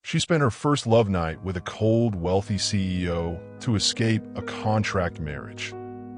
She spent her first love night with a cold, wealthy CEO to escape a contract marriage,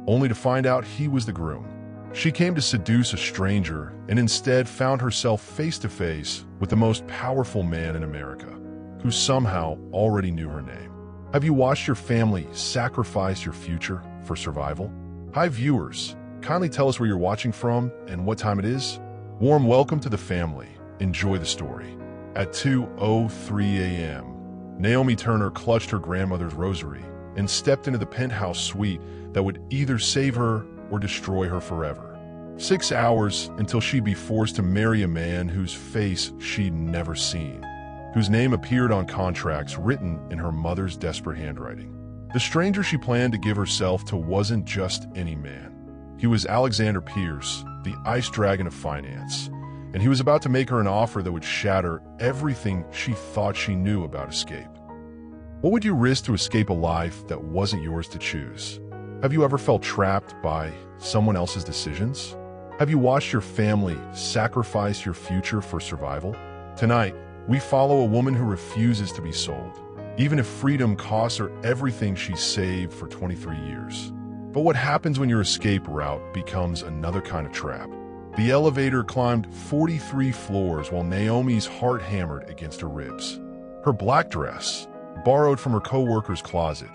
only to find out he was the groom. She came to seduce a stranger and instead found herself face to face with the most powerful man in America, who somehow already knew her name. Have you watched your family sacrifice your future for survival? Hi viewers, kindly tell us where you're watching from and what time it is. Warm welcome to the family. Enjoy the story. At 2:03 a.m., Naomi Turner clutched her grandmother's rosary and stepped into the penthouse suite that would either save her or destroy her forever. 6 hours until she'd be forced to marry a man whose face she'd never seen, whose name appeared on contracts written in her mother's desperate handwriting. The stranger she planned to give herself to wasn't just any man. He was Alexander Pierce, the ice dragon of finance, and he was about to make her an offer that would shatter everything she thought she knew about escape. What would you risk to escape a life that wasn't yours to choose? Have you ever felt trapped by someone else's decisions? Have you watched your family sacrifice your future for survival? Tonight, we follow a woman who refuses to be sold, even if freedom costs her everything she saved for 23 years. But what happens when your escape route becomes another kind of trap? The elevator climbed 43 floors while Naomi's heart hammered against her ribs. Her black dress, borrowed from her co-worker's closet,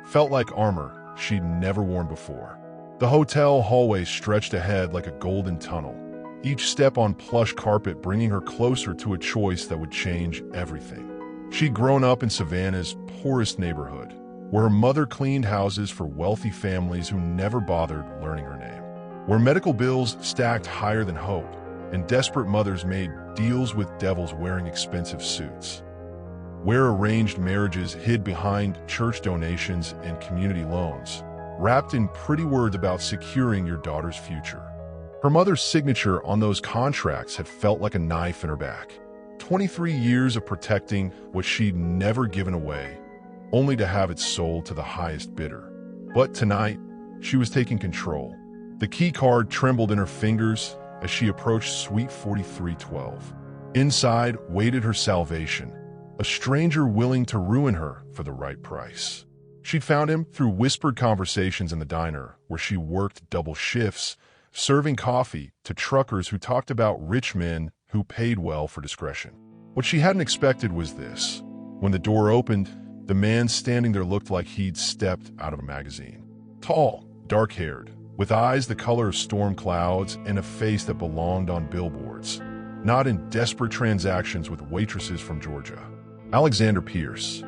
felt like armor she'd never worn before. The hotel hallway stretched ahead like a golden tunnel, each step on plush carpet bringing her closer to a choice that would change everything. She'd grown up in Savannah's poorest neighborhood, where her mother cleaned houses for wealthy families who never bothered learning her name, where medical bills stacked higher than hope, and desperate mothers made deals with devils wearing expensive suits, where arranged marriages hid behind church donations and community loans, wrapped in pretty words about securing your daughter's future. Her mother's signature on those contracts had felt like a knife in her back. 23 years of protecting what she'd never given away, only to have it sold to the highest bidder. But tonight, she was taking control. The key card trembled in her fingers as she approached Suite 4312. Inside waited her salvation, a stranger willing to ruin her for the right price. She'd found him through whispered conversations in the diner, where she worked double shifts, serving coffee to truckers who talked about rich men who paid well for discretion. What she hadn't expected was this. When the door opened, the man standing there looked like he'd stepped out of a magazine. Tall, dark-haired, with eyes the color of storm clouds and a face that belonged on billboards, not in desperate transactions with waitresses from Georgia. Alexander Pierce.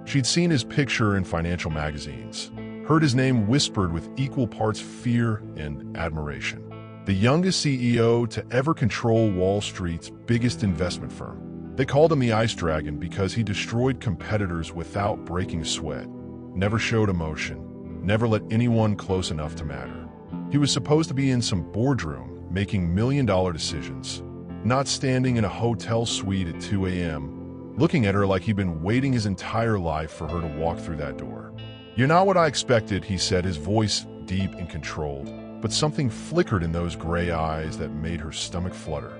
She'd seen his picture in financial magazines, heard his name whispered with equal parts fear and admiration. The youngest CEO to ever control Wall Street's biggest investment firm. They called him the Ice Dragon because he destroyed competitors without breaking a sweat, never showed emotion, never let anyone close enough to matter. He was supposed to be in some boardroom making million-dollar decisions, not standing in a hotel suite at 2 a.m., looking at her like he'd been waiting his entire life for her to walk through that door. "You're not what I expected," he said, his voice deep and controlled, but something flickered in those gray eyes that made her stomach flutter.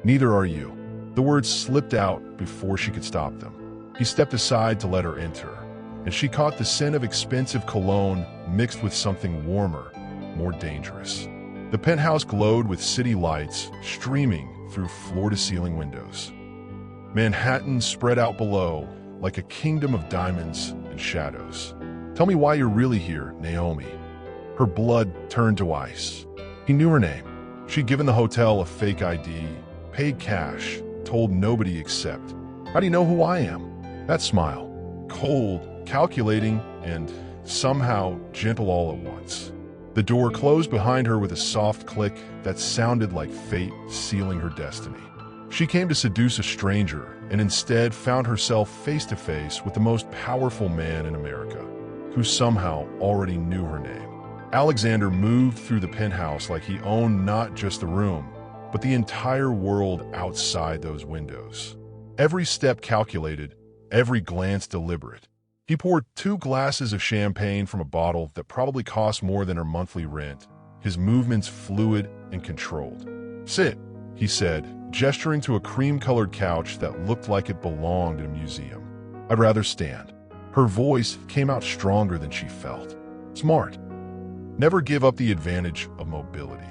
"Neither are you." The words slipped out before she could stop them. He stepped aside to let her enter, and she caught the scent of expensive cologne mixed with something warmer, more dangerous. The penthouse glowed with city lights streaming through floor-to-ceiling windows. Manhattan spread out below like a kingdom of diamonds and shadows. "Tell me why you're really here, Naomi." Her blood turned to ice. He knew her name. She'd given the hotel a fake ID, paid cash, told nobody except, "How do you know who I am?" That smile, cold, calculating, and somehow gentle all at once. The door closed behind her with a soft click that sounded like fate sealing her destiny. She came to seduce a stranger and instead found herself face to face with the most powerful man in America, who somehow already knew her name. Alexander moved through the penthouse like he owned not just the room, but the entire world outside those windows. Every step calculated, every glance deliberate. He poured 2 glasses of champagne from a bottle that probably cost more than her monthly rent, his movements fluid and controlled. "Sit," he said, gesturing to a cream-colored couch that looked like it belonged in a museum. "I'd rather stand." Her voice came out stronger than she felt. "Smart. Never give up the advantage of mobility."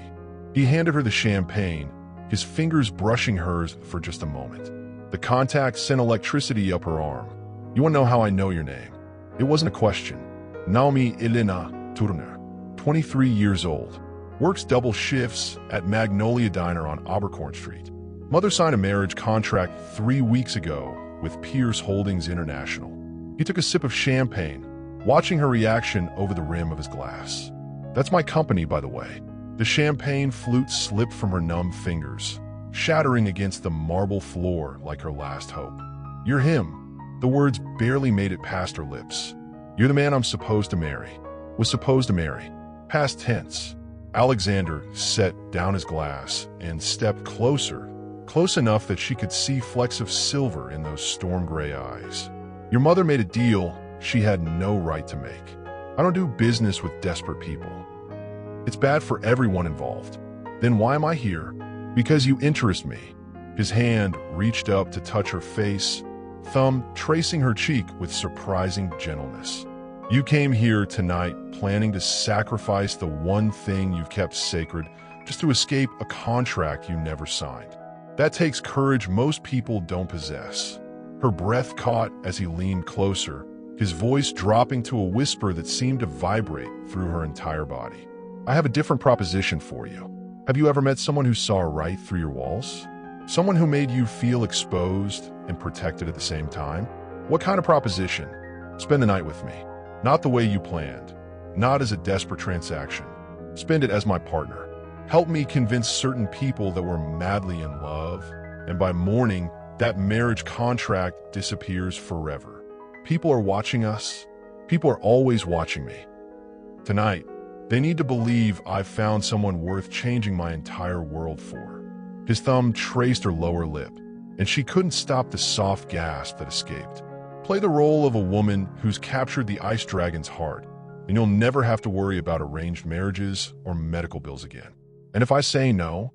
He handed her the champagne, his fingers brushing hers for just a moment. The contact sent electricity up her arm. "You want to know how I know your name?" It wasn't a question. Naomi Elena Turner, 23 years old. Works double shifts at Magnolia Diner on Abercorn Street. Mother signed a marriage contract 3 weeks ago with Pierce Holdings International. He took a sip of champagne, watching her reaction over the rim of his glass. "That's my company, by the way." The champagne flute slipped from her numb fingers, shattering against the marble floor like her last hope. "You're him." The words barely made it past her lips. "You're the man I'm supposed to marry." Was supposed to marry. Past tense. Alexander set down his glass and stepped closer, close enough that she could see flecks of silver in those storm-gray eyes. "Your mother made a deal she had no right to make. I don't do business with desperate people. It's bad for everyone involved." "Then why am I here?" "Because you interest me." His hand reached up to touch her face, thumb tracing her cheek with surprising gentleness. "You came here tonight planning to sacrifice the one thing you've kept sacred just to escape a contract you never signed. That takes courage most people don't possess." Her breath caught as he leaned closer, his voice dropping to a whisper that seemed to vibrate through her entire body. "I have a different proposition for you. Have you ever met someone who saw right through your walls? Someone who made you feel exposed and protected at the same time? What kind of proposition? Spend the night with me. Not the way you planned. Not as a desperate transaction. Spend it as my partner. Help me convince certain people that we're madly in love, and by morning, that marriage contract disappears forever. People are watching us. People are always watching me. Tonight, they need to believe I've found someone worth changing my entire world for." His thumb traced her lower lip, and she couldn't stop the soft gasp that escaped. "Play the role of a woman who's captured the ice dragon's heart, and you'll never have to worry about arranged marriages or medical bills again. And if I say no,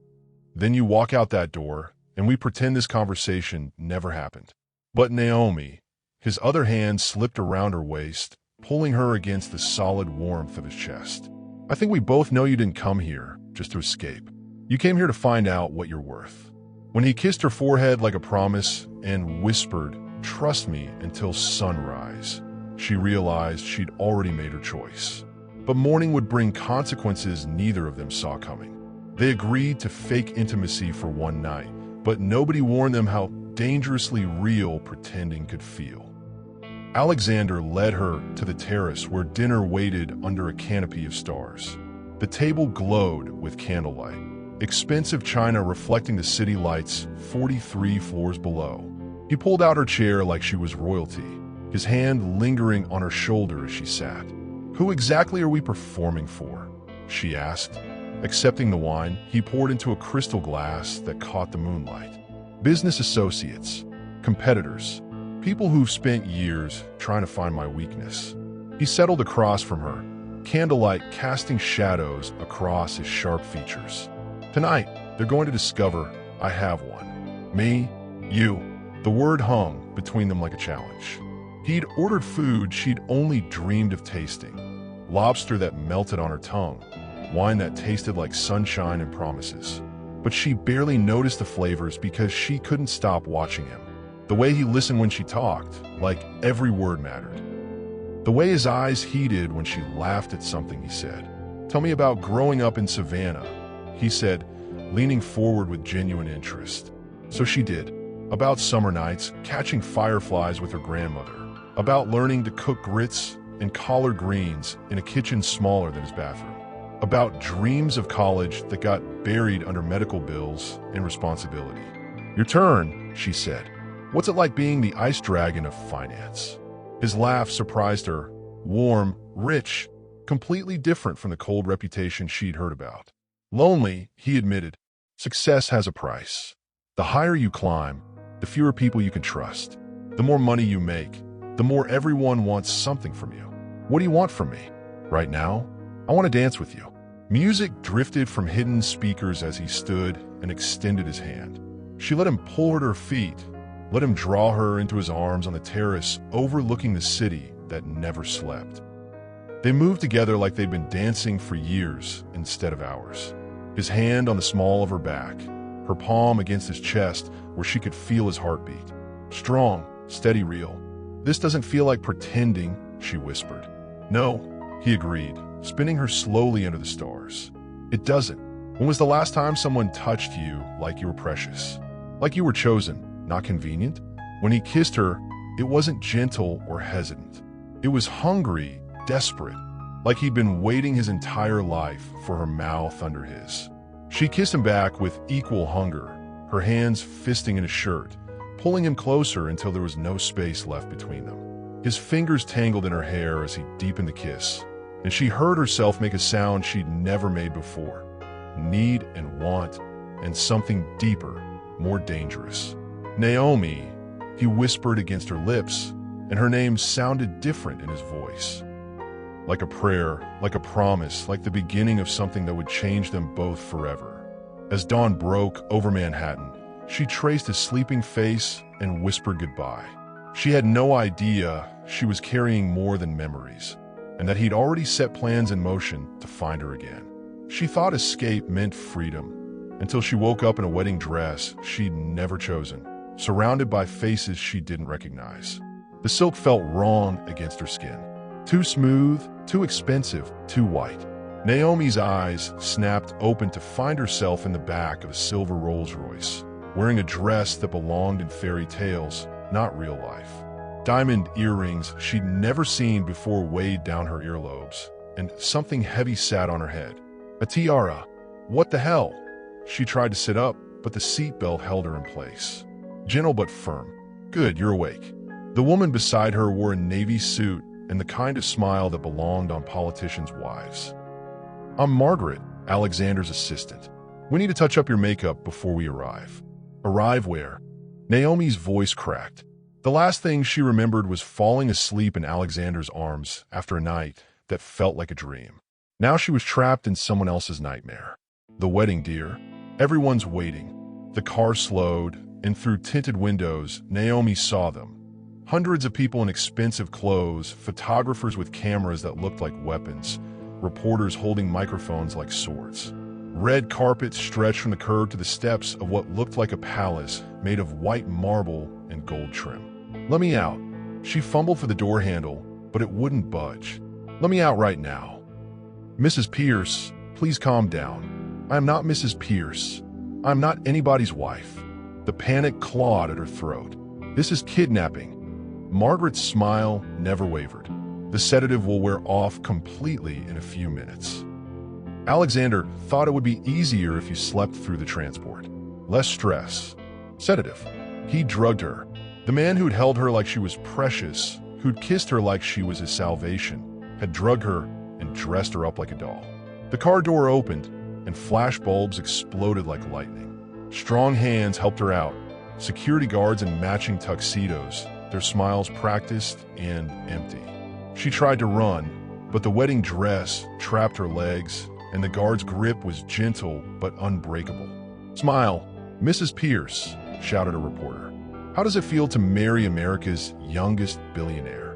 then you walk out that door, and we pretend this conversation never happened." But Naomi, his other hand slipped around her waist, pulling her against the solid warmth of his chest. "I think we both know you didn't come here just to escape. You came here to find out what you're worth." When he kissed her forehead like a promise and whispered, "Trust me until sunrise," she realized she'd already made her choice. But morning would bring consequences neither of them saw coming. They agreed to fake intimacy for one night, but nobody warned them how dangerously real pretending could feel. Alexander led her to the terrace where dinner waited under a canopy of stars. The table glowed with candlelight, expensive china reflecting the city lights 43 floors below. He pulled out her chair like she was royalty, his hand lingering on her shoulder as she sat. "Who exactly are we performing for?" she asked. Accepting the wine, he poured into a crystal glass that caught the moonlight. "Business associates, competitors, people who've spent years trying to find my weakness." He settled across from her, candlelight casting shadows across his sharp features. "Tonight, they're going to discover I have one. Me, you." The word hung between them like a challenge. He'd ordered food she'd only dreamed of tasting. Lobster that melted on her tongue, wine that tasted like sunshine and promises. But she barely noticed the flavors because she couldn't stop watching him. The way he listened when she talked, like every word mattered. The way his eyes heated when she laughed at something he said. "Tell me about growing up in Savannah," he said, leaning forward with genuine interest. So she did. About summer nights, catching fireflies with her grandmother. About learning to cook grits and collard greens in a kitchen smaller than his bathroom. About dreams of college that got buried under medical bills and responsibility. "Your turn," she said. "What's it like being the ice dragon of finance?" His laugh surprised her, warm, rich, completely different from the cold reputation she'd heard about. "Lonely," he admitted. "Success has a price. The higher you climb, the fewer people you can trust. The more money you make, the more everyone wants something from you. What do you want from me?" "Right now, I want to dance with you." Music drifted from hidden speakers as he stood and extended his hand. She let him pull her to her feet, let him draw her into his arms on the terrace overlooking the city that never slept. They moved together like they'd been dancing for years instead of hours. His hand on the small of her back, her palm against his chest where she could feel his heartbeat. Strong, steady, real. "This doesn't feel like pretending," she whispered. "No," he agreed, spinning her slowly under the stars. "It doesn't. When was the last time someone touched you like you were precious? Like you were chosen, not convenient?" When he kissed her, it wasn't gentle or hesitant. It was hungry, desperate, like he'd been waiting his entire life for her mouth under his. She kissed him back with equal hunger, her hands fisting in his shirt, pulling him closer until there was no space left between them. His fingers tangled in her hair as he deepened the kiss, and she heard herself make a sound she'd never made before. Need and want, and something deeper, more dangerous. "Naomi," he whispered against her lips, and her name sounded different in his voice. Like a prayer, like a promise, like the beginning of something that would change them both forever. As dawn broke over Manhattan, she traced his sleeping face and whispered goodbye. She had no idea she was carrying more than memories, and that he'd already set plans in motion to find her again. She thought escape meant freedom, until she woke up in a wedding dress she'd never chosen, surrounded by faces she didn't recognize. The silk felt wrong against her skin. Too smooth, too expensive, too white. Naomi's eyes snapped open to find herself in the back of a silver Rolls-Royce, wearing a dress that belonged in fairy tales, not real life. Diamond earrings she'd never seen before weighed down her earlobes, and something heavy sat on her head. A tiara. What the hell? She tried to sit up, but the seatbelt held her in place. Gentle but firm. "Good, you're awake." The woman beside her wore a navy suit and the kind of smile that belonged on politicians' wives. "I'm Margaret, Alexander's assistant. We need to touch up your makeup before we arrive." "Arrive where?" Naomi's voice cracked. The last thing she remembered was falling asleep in Alexander's arms after a night that felt like a dream. Now she was trapped in someone else's nightmare. The wedding, dear. Everyone's waiting. The car slowed, and through tinted windows, Naomi saw them. Hundreds of people in expensive clothes, photographers with cameras that looked like weapons, reporters holding microphones like swords. Red carpet stretched from the curb to the steps of what looked like a palace made of white marble and gold trim. "Let me out." She fumbled for the door handle, but it wouldn't budge. "Let me out right now." "Mrs. Pierce, please calm down. I am not Mrs. Pierce. I am not anybody's wife." The panic clawed at her throat. "This is kidnapping." Margaret's smile never wavered. "The sedative will wear off completely in a few minutes. Alexander thought it would be easier if you slept through the transport. Less stress. Sedative." He drugged her. The man who'd held her like she was precious, who'd kissed her like she was his salvation, had drugged her and dressed her up like a doll. The car door opened, and flash bulbs exploded like lightning. Strong hands helped her out, security guards in matching tuxedos, their smiles practiced and empty. She tried to run, but the wedding dress trapped her legs, and the guard's grip was gentle but unbreakable. "Smile, Mrs. Pierce," shouted a reporter. "How does it feel to marry America's youngest billionaire?"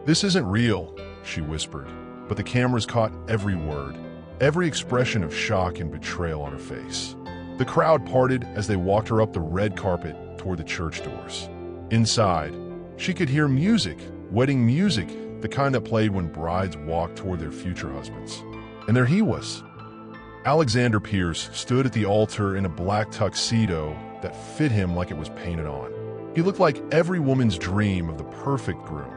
"This isn't real," she whispered, but the cameras caught every word, every expression of shock and betrayal on her face. The crowd parted as they walked her up the red carpet toward the church doors. Inside, she could hear music, wedding music, the kind that played when brides walked toward their future husbands. And there he was. Alexander Pierce stood at the altar in a black tuxedo that fit him like it was painted on. He looked like every woman's dream of the perfect groom,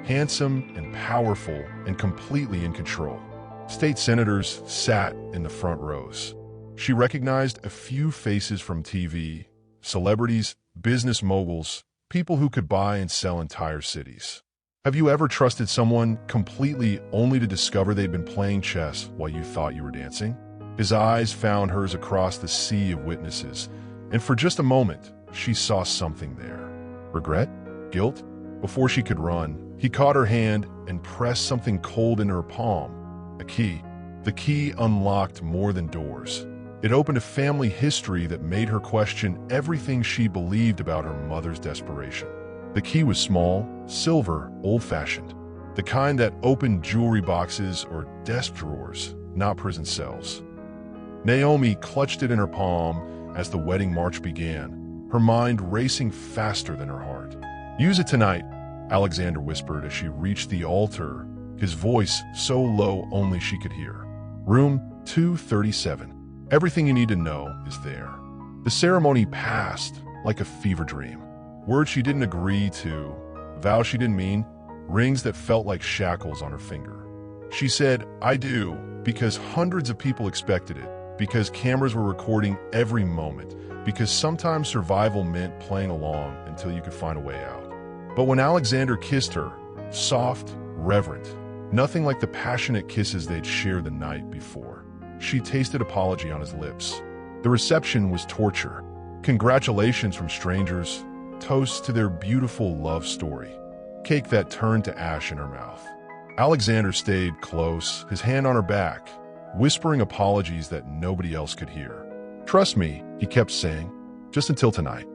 handsome and powerful and completely in control. State senators sat in the front rows. She recognized a few faces from TV, celebrities, business moguls, people who could buy and sell entire cities. Have you ever trusted someone completely only to discover they'd been playing chess while you thought you were dancing? His eyes found hers across the sea of witnesses, and for just a moment, she saw something there. Regret? Guilt? Before she could run, he caught her hand and pressed something cold into her palm. A key. The key unlocked more than doors. It opened a family history that made her question everything she believed about her mother's desperation. The key was small, silver, old-fashioned. The kind that opened jewelry boxes or desk drawers, not prison cells. Naomi clutched it in her palm as the wedding march began, her mind racing faster than her heart. "Use it tonight," Alexander whispered as she reached the altar, his voice so low only she could hear. "Room 237. Everything you need to know is there." The ceremony passed like a fever dream. Words she didn't agree to, vows she didn't mean, rings that felt like shackles on her finger. She said, "I do," because hundreds of people expected it, because cameras were recording every moment, because sometimes survival meant playing along until you could find a way out. But when Alexander kissed her, soft, reverent, nothing like the passionate kisses they'd shared the night before, she tasted apology on his lips. The reception was torture. Congratulations from strangers, toasts to their beautiful love story, cake that turned to ash in her mouth. Alexander stayed close, his hand on her back, whispering apologies that nobody else could hear. "Trust me," he kept saying, "just until tonight.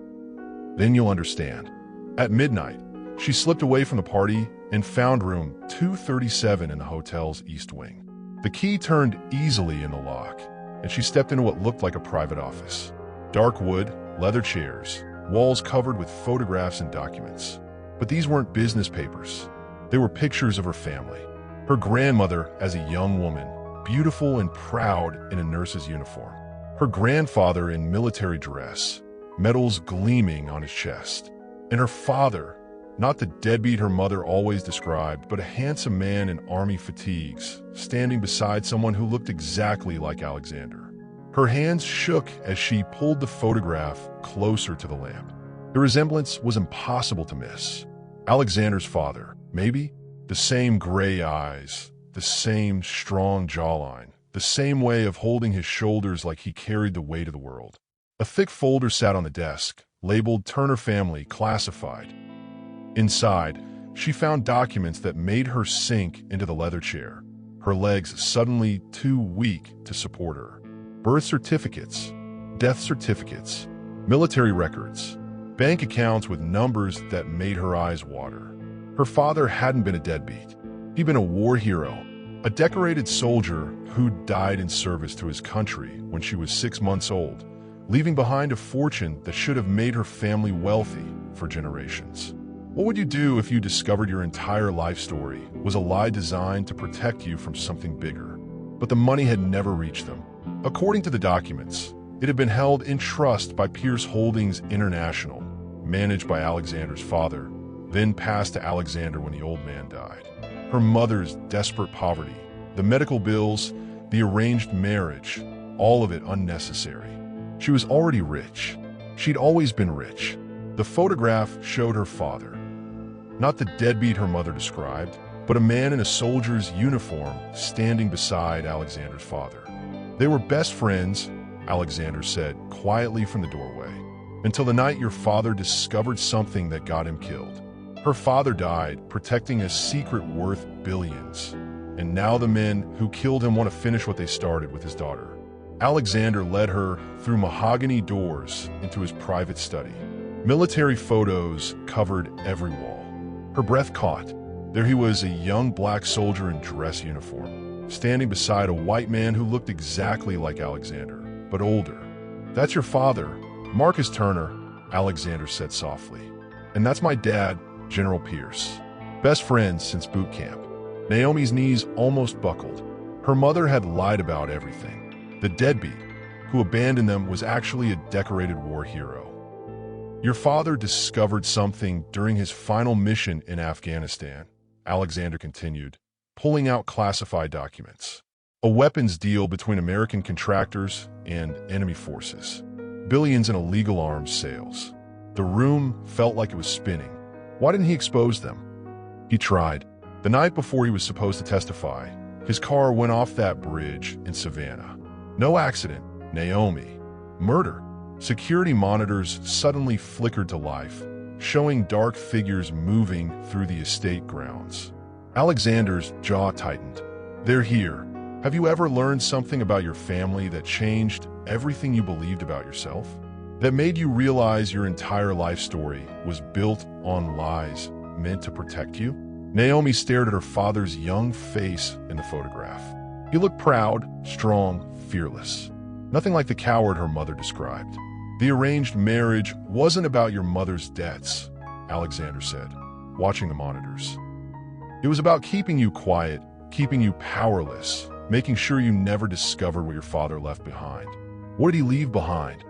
Then you'll understand." At midnight, she slipped away from the party and found room 237 in the hotel's east wing. The key turned easily in the lock, and she stepped into what looked like a private office. Dark wood, leather chairs, walls covered with photographs and documents. But these weren't business papers. They were pictures of her family. Her grandmother as a young woman, beautiful and proud in a nurse's uniform. Her grandfather in military dress, medals gleaming on his chest. And her father, not the deadbeat her mother always described, but a handsome man in army fatigues, standing beside someone who looked exactly like Alexander. Her hands shook as she pulled the photograph closer to the lamp. The resemblance was impossible to miss. Alexander's father, maybe? The same gray eyes, the same strong jawline, the same way of holding his shoulders like he carried the weight of the world. A thick folder sat on the desk, labeled Turner Family Classified. Inside, she found documents that made her sink into the leather chair, her legs suddenly too weak to support her. Birth certificates, death certificates, military records, bank accounts with numbers that made her eyes water. Her father hadn't been a deadbeat. He'd been a war hero, a decorated soldier who died in service to his country when she was 6 months old, leaving behind a fortune that should have made her family wealthy for generations. What would you do if you discovered your entire life story was a lie designed to protect you from something bigger, but the money had never reached them? According to the documents, it had been held in trust by Pierce Holdings International, managed by Alexander's father, then passed to Alexander when the old man died. Her mother's desperate poverty, the medical bills, the arranged marriage, all of it unnecessary. She was already rich. She'd always been rich. The photograph showed her father. Not the deadbeat her mother described, but a man in a soldier's uniform standing beside Alexander's father. They were best friends, Alexander said quietly from the doorway, until the night your father discovered something that got him killed. Her father died, protecting a secret worth billions. And now the men who killed him want to finish what they started with his daughter. Alexander led her through mahogany doors into his private study. Military photos covered every wall. Her breath caught. There he was, a young black soldier in dress uniform, standing beside a white man who looked exactly like Alexander, but older. "That's your father, Marcus Turner," Alexander said softly. "And that's my dad, General Pierce. Best friends since boot camp." Naomi's knees almost buckled. Her mother had lied about everything. The deadbeat who abandoned them was actually a decorated war hero. "Your father discovered something during his final mission in Afghanistan," Alexander continued, pulling out classified documents. "A weapons deal between American contractors and enemy forces. Billions in illegal arms sales." The room felt like it was spinning. Why didn't he expose them? He tried. The night before he was supposed to testify, his car went off that bridge in Savannah. No accident, Naomi. Murder. Security monitors suddenly flickered to life, showing dark figures moving through the estate grounds. Alexander's jaw tightened. "They're here. Have you ever learned something about your family that changed everything you believed about yourself? That made you realize your entire life story was built on lies meant to protect you? Naomi stared at her father's young face in the photograph. He looked proud, strong, fearless. Nothing like the coward her mother described. The arranged marriage wasn't about your mother's debts, Alexander said, watching the monitors. It was about keeping you quiet, keeping you powerless, making sure you never discovered what your father left behind. What did he leave behind?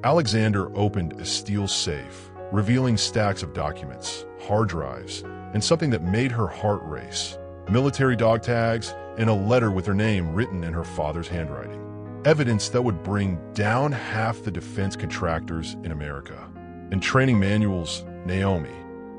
Alexander opened a steel safe, revealing stacks of documents, hard drives, and something that made her heart race. Military dog tags and a letter with her name written in her father's handwriting. Evidence that would bring down half the defense contractors in America. And training manuals, Naomi.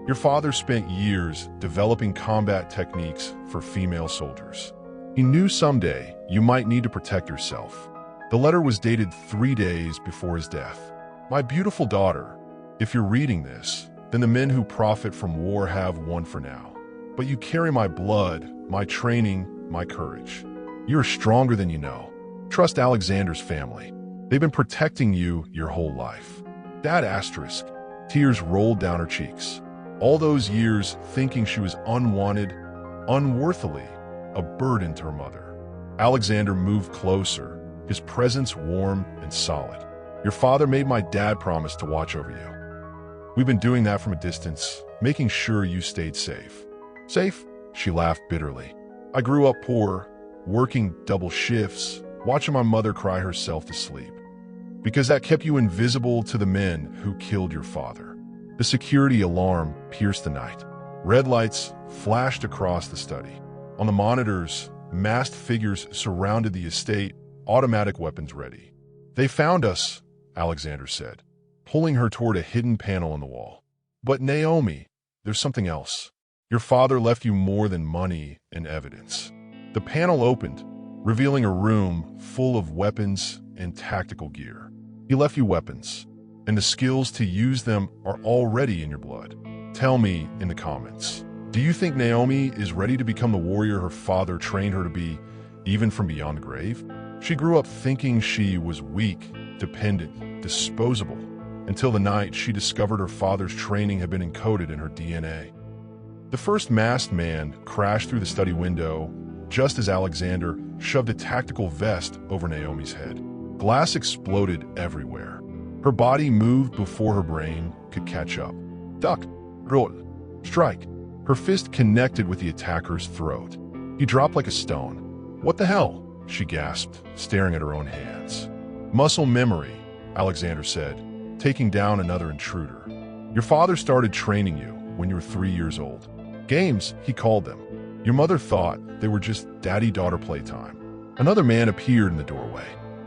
Your father spent years developing combat techniques for female soldiers. He knew someday you might need to protect yourself. The letter was dated 3 days before his death. My beautiful daughter, if you're reading this, then the men who profit from war have won for now. But you carry my blood, my training, my courage. You're stronger than you know. Trust Alexander's family. They've been protecting you your whole life. Dad asterisk. Tears rolled down her cheeks. All those years thinking she was unwanted, unworthily, a burden to her mother. Alexander moved closer, his presence warm and solid. Your father made my dad promise to watch over you. We've been doing that from a distance, making sure you stayed safe. Safe? She laughed bitterly. I grew up poor, working double shifts, watching my mother cry herself to sleep. Because that kept you invisible to the men who killed your father. The security alarm pierced the night. Red lights flashed across the study. On the monitors, masked figures surrounded the estate, automatic weapons ready. They found us, Alexander said, pulling her toward a hidden panel on the wall. But Naomi, there's something else. Your father left you more than money and evidence. The panel opened, revealing a room full of weapons and tactical gear. He left you weapons, and the skills to use them are already in your blood. Tell me in the comments, do you think Naomi is ready to become the warrior her father trained her to be, even from beyond the grave? She grew up thinking she was weak, dependent, disposable, until the night she discovered her father's training had been encoded in her DNA. The first masked man crashed through the study window just as Alexander shoved a tactical vest over Naomi's head. Glass exploded everywhere. Her body moved before her brain could catch up. Duck, roll, strike. Her fist connected with the attacker's throat. He dropped like a stone. What the hell? She gasped, staring at her own hands. Muscle memory, Alexander said, taking down another intruder. Your father started training you when you were 3 years old. Games, he called them. Your mother thought they were just daddy-daughter playtime. Another man appeared in the doorway.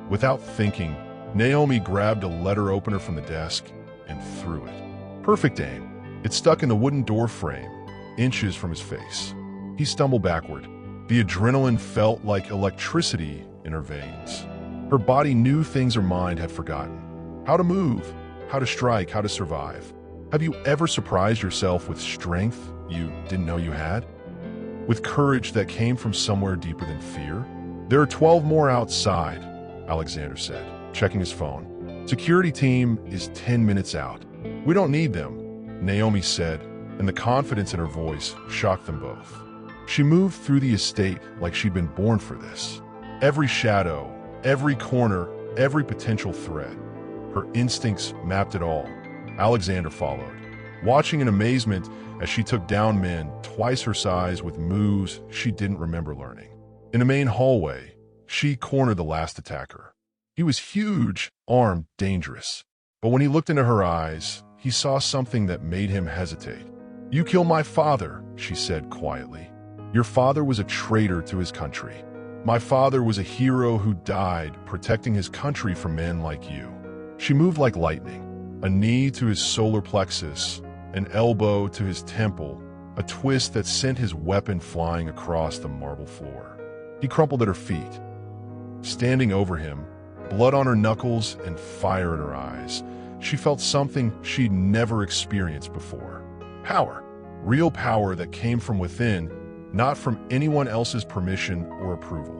Without thinking, Naomi grabbed a letter opener from the desk and threw it. Perfect aim. It stuck in the wooden door frame, inches from his face. He stumbled backward. The adrenaline felt like electricity in her veins. Her body knew things her mind had forgotten. How to move, how to strike, how to survive. Have you ever surprised yourself with strength you didn't know you had? With courage that came from somewhere deeper than fear? There are 12 more outside, Alexander said, checking his phone. Security team is 10 minutes out. We don't need them, Naomi said, and the confidence in her voice shocked them both. She moved through the estate like she'd been born for this. Every shadow, every corner, every potential threat. Her instincts mapped it all. Alexander followed, watching in amazement as she took down men twice her size with moves she didn't remember learning. In the main hallway, she cornered the last attacker. He was huge, armed, dangerous. But when he looked into her eyes, he saw something that made him hesitate. You killed my father, she said quietly. Your father was a traitor to his country. My father was a hero who died protecting his country from men like you. She moved like lightning, a knee to his solar plexus, an elbow to his temple, a twist that sent his weapon flying across the marble floor. He crumpled at her feet. Standing over him, blood on her knuckles and fire in her eyes, she felt something she'd never experienced before. Power. Real power that came from within, not from anyone else's permission or approval.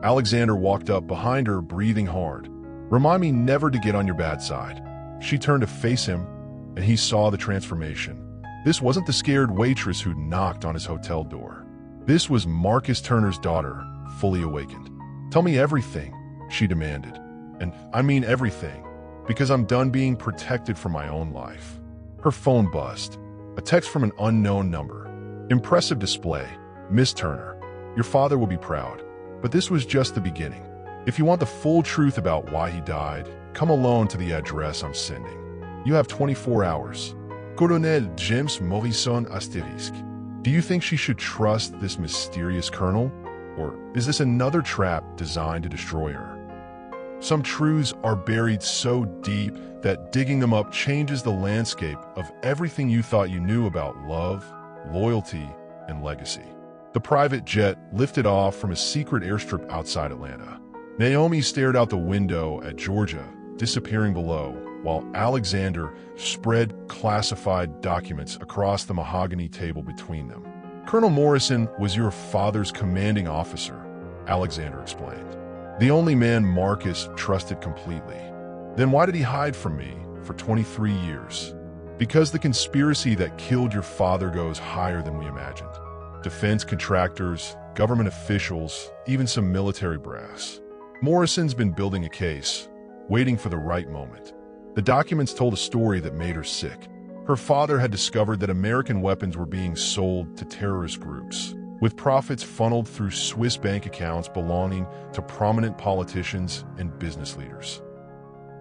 Alexander walked up behind her, breathing hard. Remind me never to get on your bad side." She turned to face him, and he saw the transformation. This wasn't the scared waitress who knocked on his hotel door. This was Marcus Turner's daughter, fully awakened. "Tell me everything," she demanded. "And I mean everything, because I'm done being protected from my own life." Her phone buzzed. A text from an unknown number. "Impressive display. Miss Turner. Your father will be proud. But this was just the beginning. If you want the full truth about why he died, come alone to the address I'm sending. You have 24 hours. Colonel James Morrison Asterisk." Do you think she should trust this mysterious colonel? Or is this another trap designed to destroy her? Some truths are buried so deep that digging them up changes the landscape of everything you thought you knew about love, loyalty, and legacy. The private jet lifted off from a secret airstrip outside Atlanta. Naomi stared out the window at Georgia, disappearing below, while Alexander spread classified documents across the mahogany table between them. "Colonel Morrison was your father's commanding officer," Alexander explained. "The only man Marcus trusted completely. Then why did he hide from me for 23 years? Because the conspiracy that killed your father goes higher than we imagined. Defense contractors, government officials, even some military brass. Morrison's been building a case, waiting for the right moment. The documents told a story that made her sick. Her father had discovered that American weapons were being sold to terrorist groups, with profits funneled through Swiss bank accounts belonging to prominent politicians and business leaders.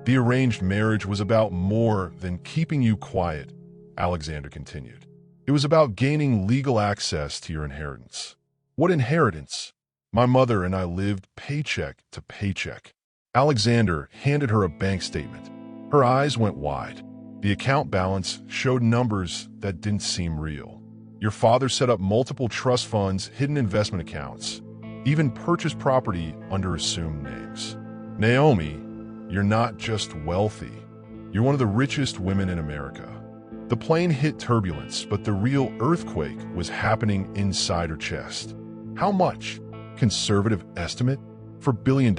The arranged marriage was about more than keeping you quiet," Alexander continued. "It was about gaining legal access to your inheritance." "What inheritance?" "My mother and I lived paycheck to paycheck." Alexander handed her a bank statement. Her eyes went wide. The account balance showed numbers that didn't seem real. Your father set up multiple trust funds, hidden investment accounts, even purchased property under assumed names. "Naomi, you're not just wealthy. You're one of the richest women in America." The plane hit turbulence, but the real earthquake was happening inside her chest. How much? Conservative estimate? For $1 billion.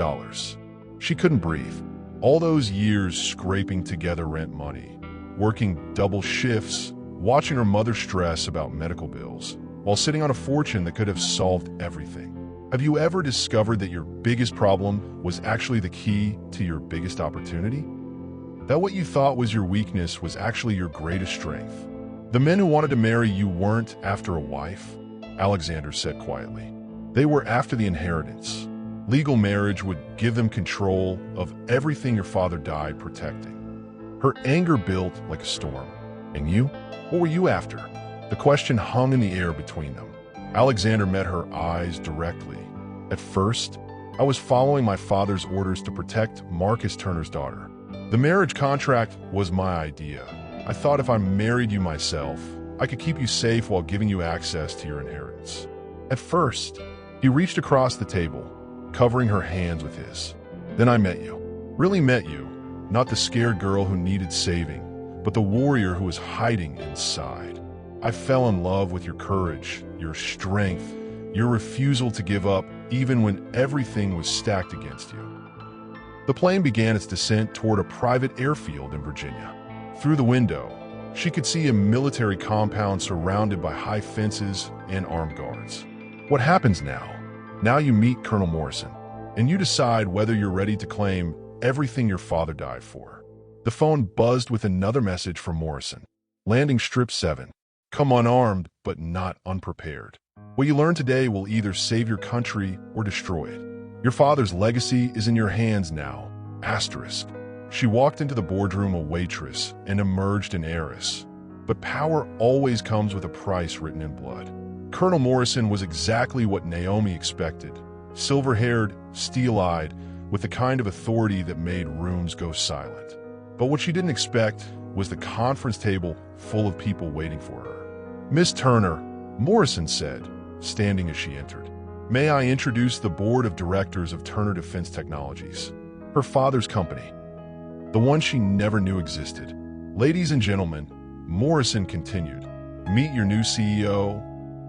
She couldn't breathe. All those years scraping together rent money, working double shifts, watching her mother stress about medical bills, while sitting on a fortune that could have solved everything. Have you ever discovered that your biggest problem was actually the key to your biggest opportunity? That what you thought was your weakness was actually your greatest strength? The men who wanted to marry you weren't after a wife, Alexander said quietly. They were after the inheritance. Legal marriage would give them control of everything your father died protecting. Her anger built like a storm. And you? What were you after? The question hung in the air between them. Alexander met her eyes directly. At first, I was following my father's orders to protect Marcus Turner's daughter. The marriage contract was my idea. I thought if I married you myself, I could keep you safe while giving you access to your inheritance. At first, he reached across the table, covering her hands with his. Then I met you. Really met you. Not the scared girl who needed saving, but the warrior who was hiding inside. I fell in love with your courage, your strength, your refusal to give up even when everything was stacked against you. The plane began its descent toward a private airfield in Virginia. Through the window, she could see a military compound surrounded by high fences and armed guards. What happens now? Now you meet Colonel Morrison, and you decide whether you're ready to claim everything your father died for. The phone buzzed with another message from Morrison. Landing strip 7. Come unarmed, but not unprepared. What you learn today will either save your country or destroy it. Your father's legacy is in your hands now. Asterisk. She walked into the boardroom a waitress and emerged an heiress. But power always comes with a price written in blood. Colonel Morrison was exactly what Naomi expected. Silver-haired, steel-eyed, with the kind of authority that made rooms go silent. But what she didn't expect was the conference table full of people waiting for her. "Miss Turner," Morrison said, standing as she entered. "May I introduce the board of directors of Turner Defense Technologies, her father's company, the one she never knew existed. Ladies and gentlemen," Morrison continued, "meet your new CEO."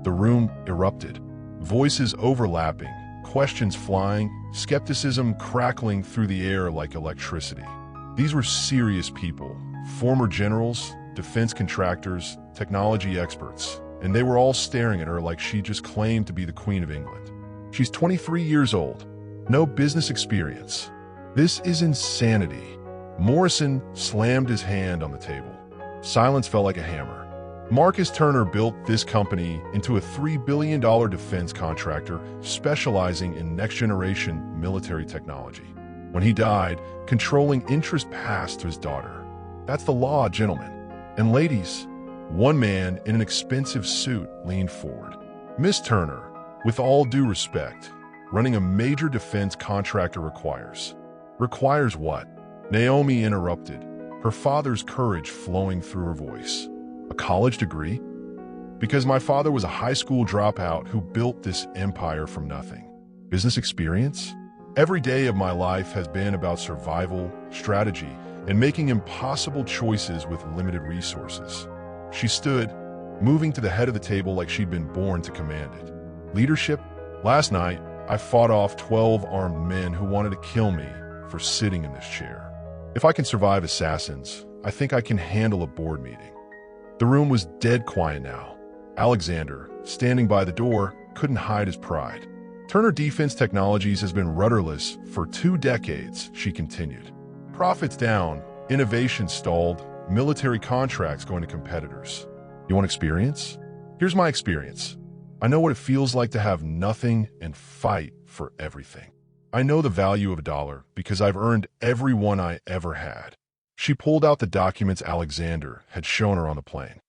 The room erupted, voices overlapping, questions flying, skepticism crackling through the air like electricity. These were serious people, former generals, defense contractors, technology experts, and they were all staring at her like she just claimed to be the Queen of England. She's 23 years old, no business experience. This is insanity. Morrison slammed his hand on the table. Silence fell like a hammer. Marcus Turner built this company into a $3 billion defense contractor specializing in next-generation military technology. When he died, controlling interest passed to his daughter. That's the law, gentlemen. And ladies, one man in an expensive suit leaned forward. Miss Turner, with all due respect, running a major defense contractor requires. Requires what? Naomi interrupted, her father's courage flowing through her voice. A college degree? Because my father was a high school dropout who built this empire from nothing. Business experience? Every day of my life has been about survival, strategy, and making impossible choices with limited resources. She stood, moving to the head of the table like she'd been born to command it. Leadership? Last night, I fought off 12 armed men who wanted to kill me for sitting in this chair. If I can survive assassins, I think I can handle a board meeting. The room was dead quiet now. Alexander, standing by the door, couldn't hide his pride. Turner Defense Technologies has been rudderless for 2 decades, she continued. Profits down, innovation stalled, military contracts going to competitors. You want experience? Here's my experience. I know what it feels like to have nothing and fight for everything. I know the value of $1 because I've earned every one I ever had. She pulled out the documents Alexander had shown her on the plane.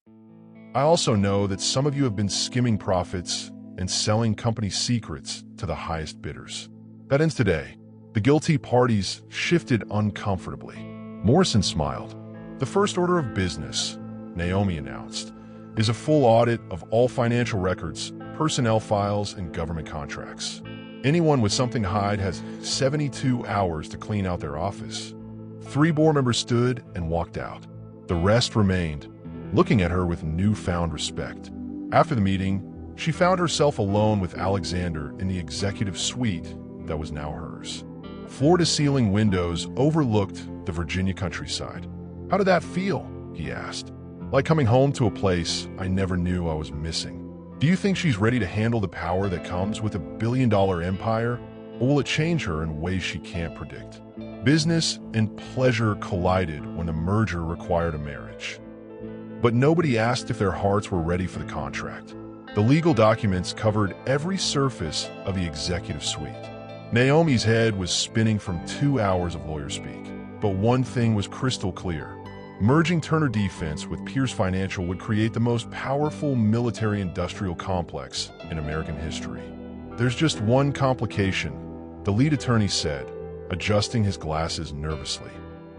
I also know that some of you have been skimming profits and selling company secrets to the highest bidders. That ends today. The guilty parties shifted uncomfortably. Morrison smiled. The first order of business, Naomi announced, is a full audit of all financial records, personnel files, and government contracts. Anyone with something to hide has 72 hours to clean out their office. 3 board members stood and walked out. The rest remained, looking at her with newfound respect. After the meeting, she found herself alone with Alexander in the executive suite that was now hers. Floor-to-ceiling windows overlooked the Virginia countryside. How did that feel? He asked. Like coming home to a place I never knew I was missing. Do you think she's ready to handle the power that comes with $1 billion empire, or will it change her in ways she can't predict? Business and pleasure collided when the merger required a marriage. But nobody asked if their hearts were ready for the contract. The legal documents covered every surface of the executive suite. Naomi's head was spinning from 2 hours of lawyer speak. But one thing was crystal clear. Merging Turner Defense with Pierce Financial would create the most powerful military-industrial complex in American history. There's just one complication, the lead attorney said, adjusting his glasses nervously.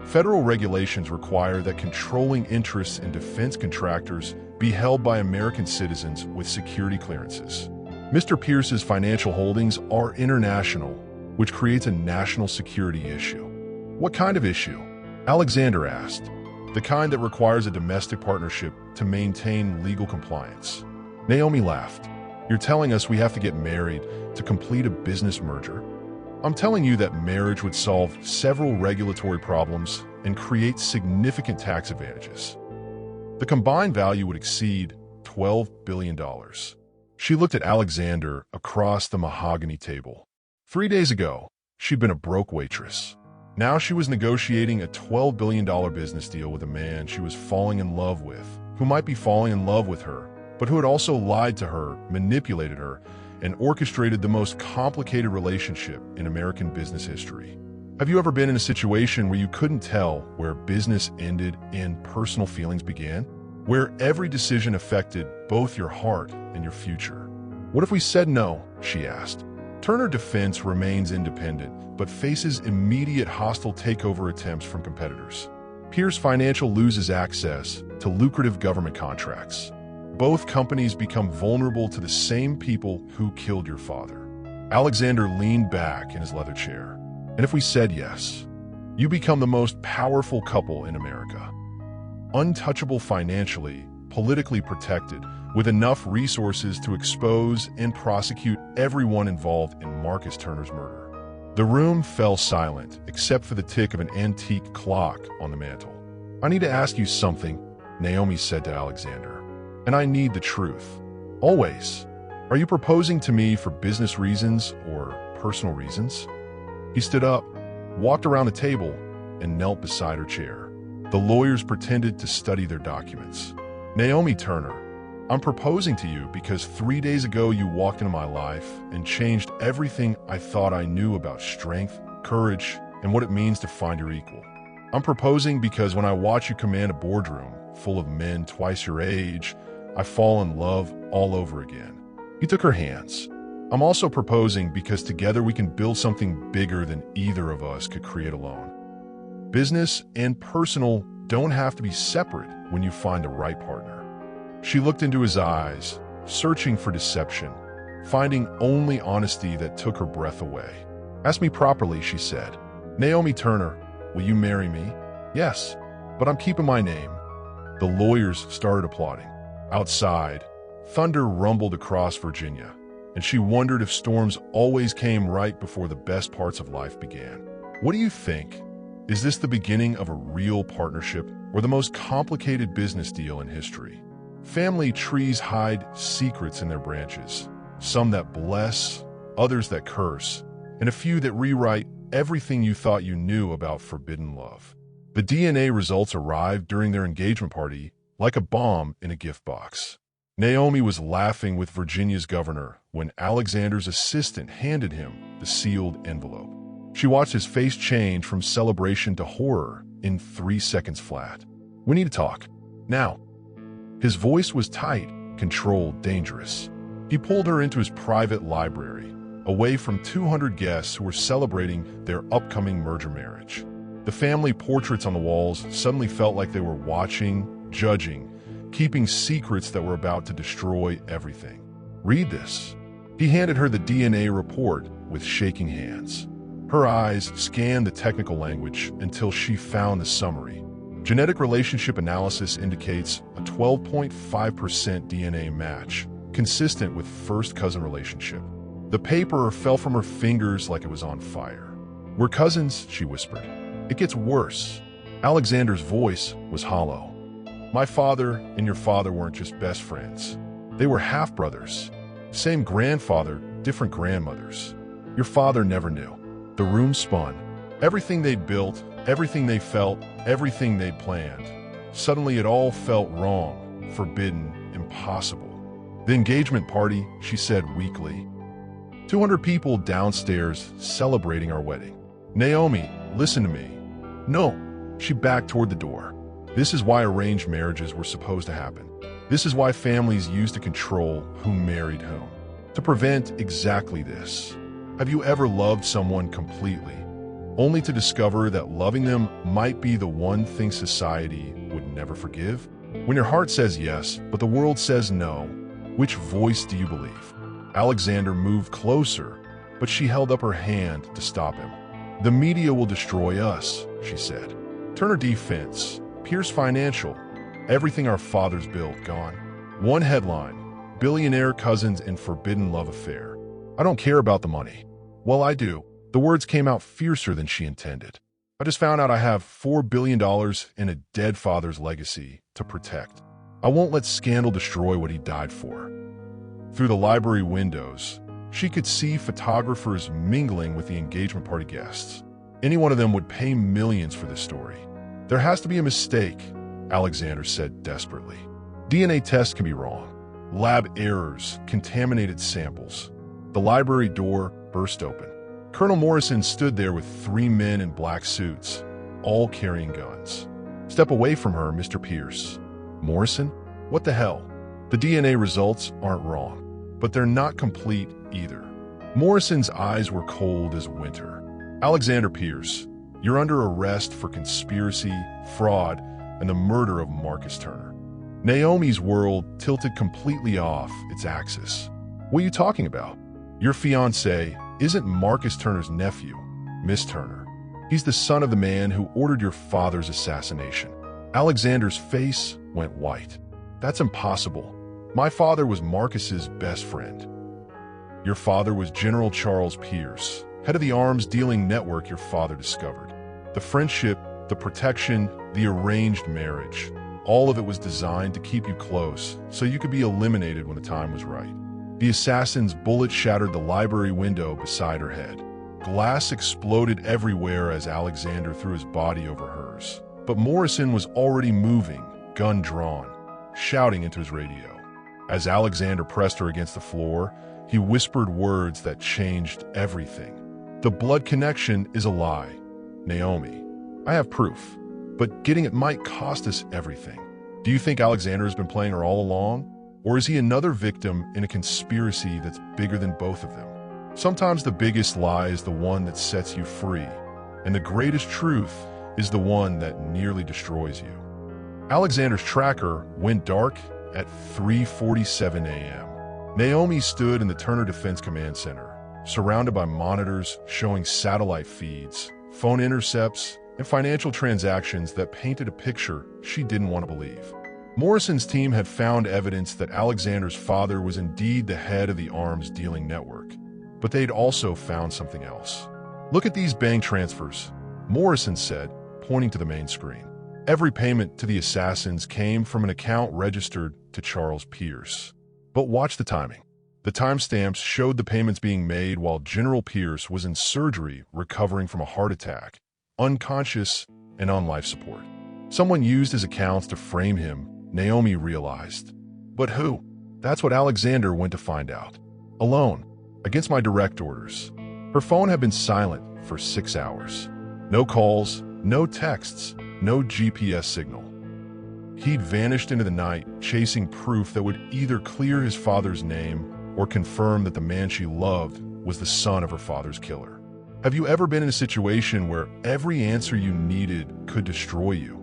Federal regulations require that controlling interests in defense contractors be held by American citizens with security clearances. Mr. Pierce's financial holdings are international, which creates a national security issue. What kind of issue? Alexander asked. The kind that requires a domestic partnership to maintain legal compliance. Naomi laughed. You're telling us we have to get married to complete a business merger? I'm telling you that marriage would solve several regulatory problems and create significant tax advantages. The combined value would exceed $12 billion. She looked at Alexander across the mahogany table. 3 days ago, she'd been a broke waitress. Now she was negotiating a $12 billion business deal with a man she was falling in love with, who might be falling in love with her, but who had also lied to her, manipulated her, and orchestrated the most complicated relationship in American business history. Have you ever been in a situation where you couldn't tell where business ended and personal feelings began? Where every decision affected both your heart and your future? What if we said no? She asked. Turner Defense remains independent, but faces immediate hostile takeover attempts from competitors. Pierce Financial loses access to lucrative government contracts. Both companies become vulnerable to the same people who killed your father. Alexander leaned back in his leather chair. And if we said yes, you become the most powerful couple in America. Untouchable financially, politically protected, with enough resources to expose and prosecute everyone involved in Marcus Turner's murder. The room fell silent, except for the tick of an antique clock on the mantel. "I need to ask you something," Naomi said to Alexander. "And I need the truth. Always. Are you proposing to me for business reasons or personal reasons?" He stood up, walked around the table, and knelt beside her chair. The lawyers pretended to study their documents. "Naomi Turner, I'm proposing to you because 3 days ago you walked into my life and changed everything I thought I knew about strength, courage, and what it means to find your equal. I'm proposing because when I watch you command a boardroom full of men twice your age, I fall in love all over again." He took her hands. "I'm also proposing because together we can build something bigger than either of us could create alone. Business and personal don't have to be separate when you find the right partner." She looked into his eyes, searching for deception, finding only honesty that took her breath away. "Ask me properly," she said. "Naomi Turner, will you marry me?" "Yes, but I'm keeping my name." The lawyers started applauding. Outside, thunder rumbled across Virginia, and she wondered if storms always came right before the best parts of life began. What do you think? Is this the beginning of a real partnership or the most complicated business deal in history? Family trees hide secrets in their branches, some that bless, others that curse, and a few that rewrite everything you thought you knew about forbidden love. The DNA results arrived during their engagement party like a bomb in a gift box. Naomi was laughing with Virginia's governor when Alexander's assistant handed him the sealed envelope. She watched his face change from celebration to horror in 3 seconds flat. "We need to talk. Now." His voice was tight, controlled, dangerous. He pulled her into his private library, away from 200 guests who were celebrating their upcoming merger marriage. The family portraits on the walls suddenly felt like they were watching, judging, keeping secrets that were about to destroy everything. "Read this." He handed her the DNA report with shaking hands. Her eyes scanned the technical language until she found the summary. Genetic relationship analysis indicates a 12.5% DNA match, consistent with first cousin relationship. The paper fell from her fingers like it was on fire. "We're cousins," she whispered. "It gets worse." Alexander's voice was hollow. "My father and your father weren't just best friends. They were half-brothers. Same grandfather, different grandmothers. Your father never knew." The room spun. Everything they'd built, everything they felt, everything they'd planned. Suddenly it all felt wrong, forbidden, impossible. "The engagement party," she said weakly. 200 people downstairs celebrating our wedding. "Naomi, listen to me." "No." She backed toward the door. "This is why arranged marriages were supposed to happen. This is why families used to control who married whom. To prevent exactly this. Have you ever loved someone completely, only to discover that loving them might be the one thing society would never forgive? When your heart says yes, but the world says no, which voice do you believe?" Alexander moved closer, but she held up her hand to stop him. "The media will destroy us," she said. "Turner Defense, Pierce Financial, everything our fathers built, gone. One headline, billionaire cousins in forbidden love affair. I don't care about the money." "Well, I do." The words came out fiercer than she intended. "I just found out I have $4 billion in a dead father's legacy to protect. I won't let scandal destroy what he died for." Through the library windows, she could see photographers mingling with the engagement party guests. Any one of them would pay millions for this story. "There has to be a mistake," Alexander said desperately. "DNA tests can be wrong. Lab errors, contaminated samples." The library door burst open. Colonel Morrison stood there with 3 men in black suits, all carrying guns. "Step away from her, Mr. Pierce." "Morrison? What the hell?" "The DNA results aren't wrong, but they're not complete either." Morrison's eyes were cold as winter. "Alexander Pierce, you're under arrest for conspiracy, fraud, and the murder of Marcus Turner." Naomi's world tilted completely off its axis. "What are you talking about? Your fiancé isn't Marcus Turner's nephew, Miss Turner. He's the son of the man who ordered your father's assassination." Alexander's face went white. "That's impossible. My father was Marcus's best friend." "Your father was General Charles Pierce, head of the arms dealing network your father discovered. The friendship, the protection, the arranged marriage, all of it was designed to keep you close so you could be eliminated when the time was right. The assassin's bullet shattered the library window beside her head. Glass exploded everywhere as Alexander threw his body over hers. But Morrison was already moving, gun drawn, shouting into his radio. As Alexander pressed her against the floor, he whispered words that changed everything. The blood connection is a lie. Naomi, I have proof, but getting it might cost us everything. Do you think Alexander has been playing her all along? Or is he another victim in a conspiracy that's bigger than both of them? Sometimes the biggest lie is the one that sets you free, and the greatest truth is the one that nearly destroys you. Alexander's tracker went dark at 3:47 a.m. Naomi stood in the Turner Defense Command Center, surrounded by monitors showing satellite feeds, phone intercepts, and financial transactions that painted a picture she didn't want to believe. Morrison's team had found evidence that Alexander's father was indeed the head of the arms dealing network, but they'd also found something else. Look at these bank transfers, Morrison said, pointing to the main screen. Every payment to the assassins came from an account registered to Charles Pierce. But watch the timing. The timestamps showed the payments being made while General Pierce was in surgery recovering from a heart attack, unconscious and on life support. Someone used his accounts to frame him, Naomi realized. But who? That's what Alexander went to find out. Alone, against my direct orders. Her phone had been silent for 6 hours. No calls, no texts, no GPS signal. He'd vanished into the night, chasing proof that would either clear his father's name or confirm that the man she loved was the son of her father's killer. Have you ever been in a situation where every answer you needed could destroy you,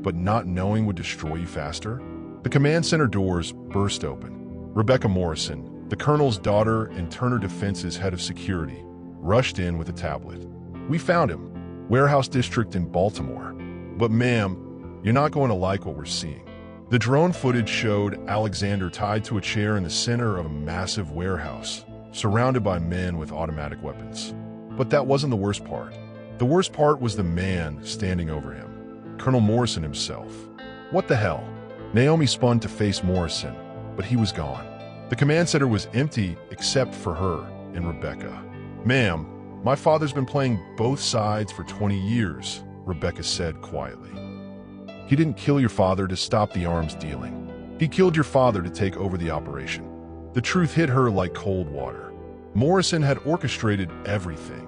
but not knowing would destroy you faster? The command center doors burst open. Rebecca Morrison, the colonel's daughter and Turner Defense's head of security, rushed in with a tablet. We found him, warehouse district in Baltimore. But ma'am, you're not going to like what we're seeing. The drone footage showed Alexander tied to a chair in the center of a massive warehouse, surrounded by men with automatic weapons. But that wasn't the worst part. The worst part was the man standing over him, Colonel Morrison himself. What the hell? Naomi spun to face Morrison, but he was gone. The command center was empty except for her and Rebecca. Ma'am, my father's been playing both sides for 20 years, Rebecca said quietly. He didn't kill your father to stop the arms dealing. He killed your father to take over the operation. The truth hit her like cold water. Morrison had orchestrated everything.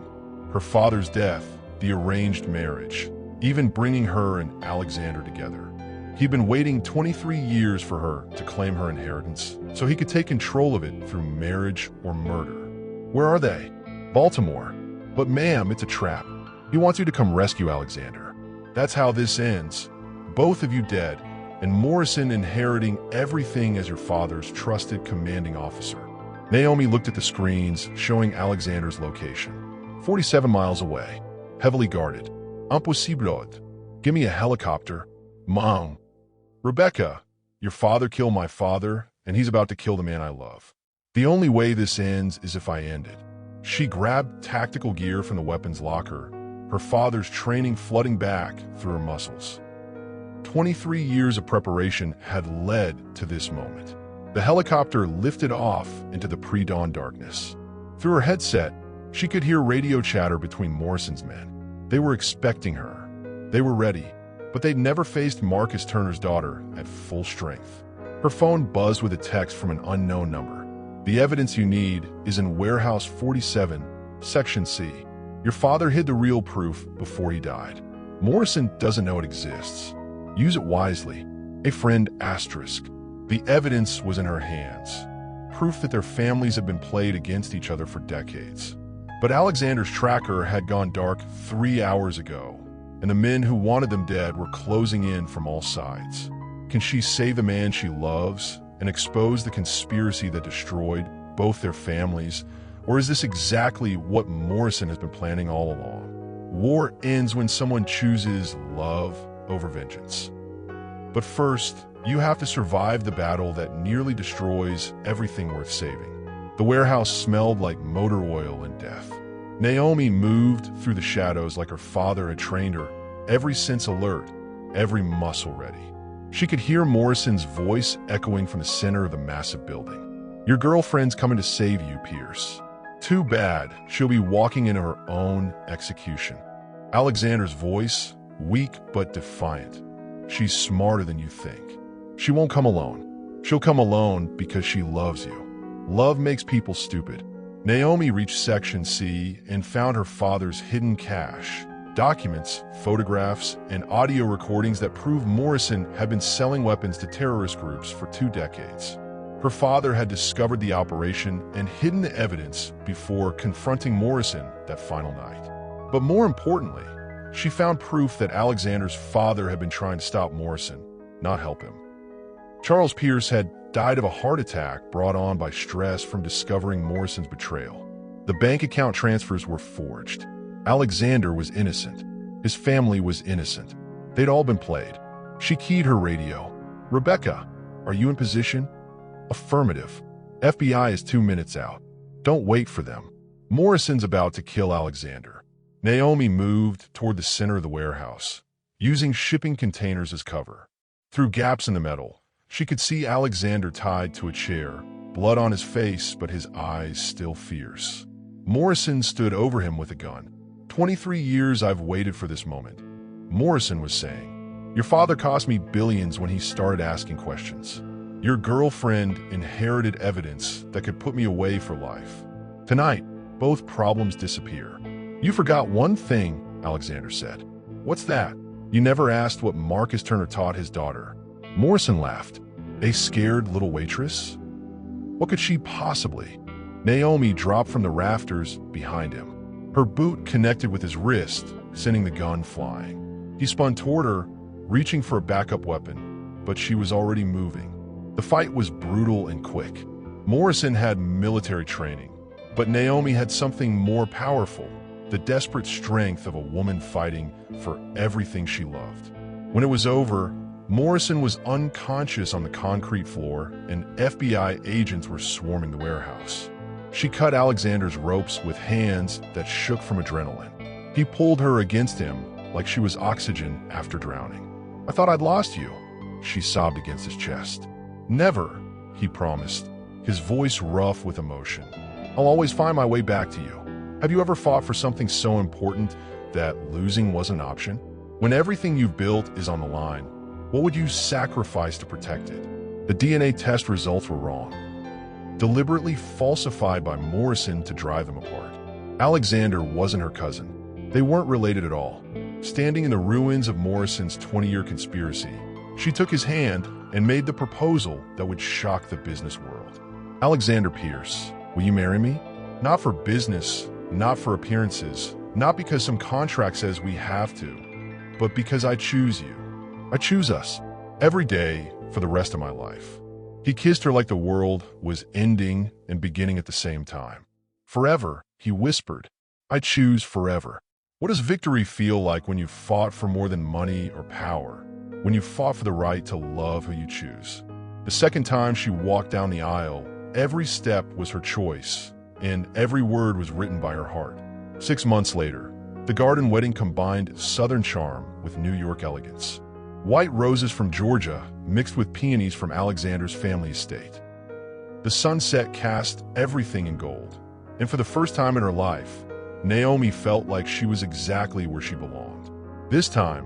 Her father's death, the arranged marriage, even bringing her and Alexander together. He'd been waiting 23 years for her to claim her inheritance, so he could take control of it through marriage or murder. Where are they? Baltimore. But ma'am, it's a trap. He wants you to come rescue Alexander. That's how this ends. Both of you dead, and Morrison inheriting everything as your father's trusted commanding officer. Naomi looked at the screens showing Alexander's location. 47 miles away, heavily guarded. Impossible. Give me a helicopter. Mom. Rebecca, your father killed my father, and he's about to kill the man I love. The only way this ends is if I end it. She grabbed tactical gear from the weapons locker, her father's training flooding back through her muscles. 23 years of preparation had led to this moment. The helicopter lifted off into the pre-dawn darkness. Through her headset, she could hear radio chatter between Morrison's men. They were expecting her. They were ready, but they'd never faced Marcus Turner's daughter at full strength. Her phone buzzed with a text from an unknown number. The evidence you need is in Warehouse 47, Section C. Your father hid the real proof before he died. Morrison doesn't know it exists. Use it wisely. A friend asterisk. The evidence was in her hands. Proof that their families had been played against each other for decades. But Alexander's tracker had gone dark 3 hours ago, and the men who wanted them dead were closing in from all sides. Can she save the man she loves and expose the conspiracy that destroyed both their families? Or is this exactly what Morrison has been planning all along? War ends when someone chooses love over vengeance. But first, you have to survive the battle that nearly destroys everything worth saving. The warehouse smelled like motor oil and death. Naomi moved through the shadows like her father had trained her, every sense alert, every muscle ready. She could hear Morrison's voice echoing from the center of the massive building. "Your girlfriend's coming to save you, Pierce. Too bad, she'll be walking into her own execution." Alexander's voice, weak but defiant. "She's smarter than you think. She won't come alone. She'll come alone because she loves you. Love makes people stupid." Naomi reached Section C and found her father's hidden cache. Documents, photographs, and audio recordings that prove Morrison had been selling weapons to terrorist groups for 2 decades. Her father had discovered the operation and hidden the evidence before confronting Morrison that final night. But more importantly, she found proof that Alexander's father had been trying to stop Morrison, not help him. Charles Pierce had died of a heart attack brought on by stress from discovering Morrison's betrayal. The bank account transfers were forged. Alexander was innocent. His family was innocent. They'd all been played. She keyed her radio. "Rebecca, are you in position?" "Affirmative. FBI is 2 minutes out. Don't wait for them. Morrison's about to kill Alexander." Naomi moved toward the center of the warehouse, using shipping containers as cover. Through gaps in the metal, she could see Alexander tied to a chair, blood on his face but his eyes still fierce. Morrison stood over him with a gun. "23 years I've waited for this moment," Morrison was saying. "Your father cost me billions when he started asking questions. Your girlfriend inherited evidence that could put me away for life. Tonight, both problems disappear." "You forgot one thing," Alexander said. "What's that?" "You never asked what Marcus Turner taught his daughter." Morrison laughed. "A scared little waitress? What could she possibly?" Naomi dropped from the rafters behind him. Her boot connected with his wrist, sending the gun flying. He spun toward her, reaching for a backup weapon, but she was already moving. The fight was brutal and quick. Morrison had military training, but Naomi had something more powerful, the desperate strength of a woman fighting for everything she loved. When it was over, Morrison was unconscious on the concrete floor, and FBI agents were swarming the warehouse. She cut Alexander's ropes with hands that shook from adrenaline. He pulled her against him like she was oxygen after drowning. "I thought I'd lost you," she sobbed against his chest. "Never," he promised, his voice rough with emotion. "I'll always find my way back to you." Have you ever fought for something so important that losing was an option? When everything you've built is on the line, what would you sacrifice to protect it? The DNA test results were wrong, deliberately falsified by Morrison to drive them apart. Alexander wasn't her cousin. They weren't related at all. Standing in the ruins of Morrison's 20-year conspiracy, she took his hand and made the proposal that would shock the business world. "Alexander Pierce, will you marry me? Not for business, not for appearances, not because some contract says we have to, but because I choose you. I choose us, every day for the rest of my life." He kissed her like the world was ending and beginning at the same time. "Forever," he whispered. "I choose forever." What does victory feel like when you've fought for more than money or power? When you fought for the right to love who you choose? The second time she walked down the aisle, every step was her choice, and every word was written by her heart. 6 months later, the garden wedding combined Southern charm with New York elegance. White roses from Georgia mixed with peonies from Alexander's family estate. The sunset cast everything in gold, and for the first time in her life, Naomi felt like she was exactly where she belonged. This time,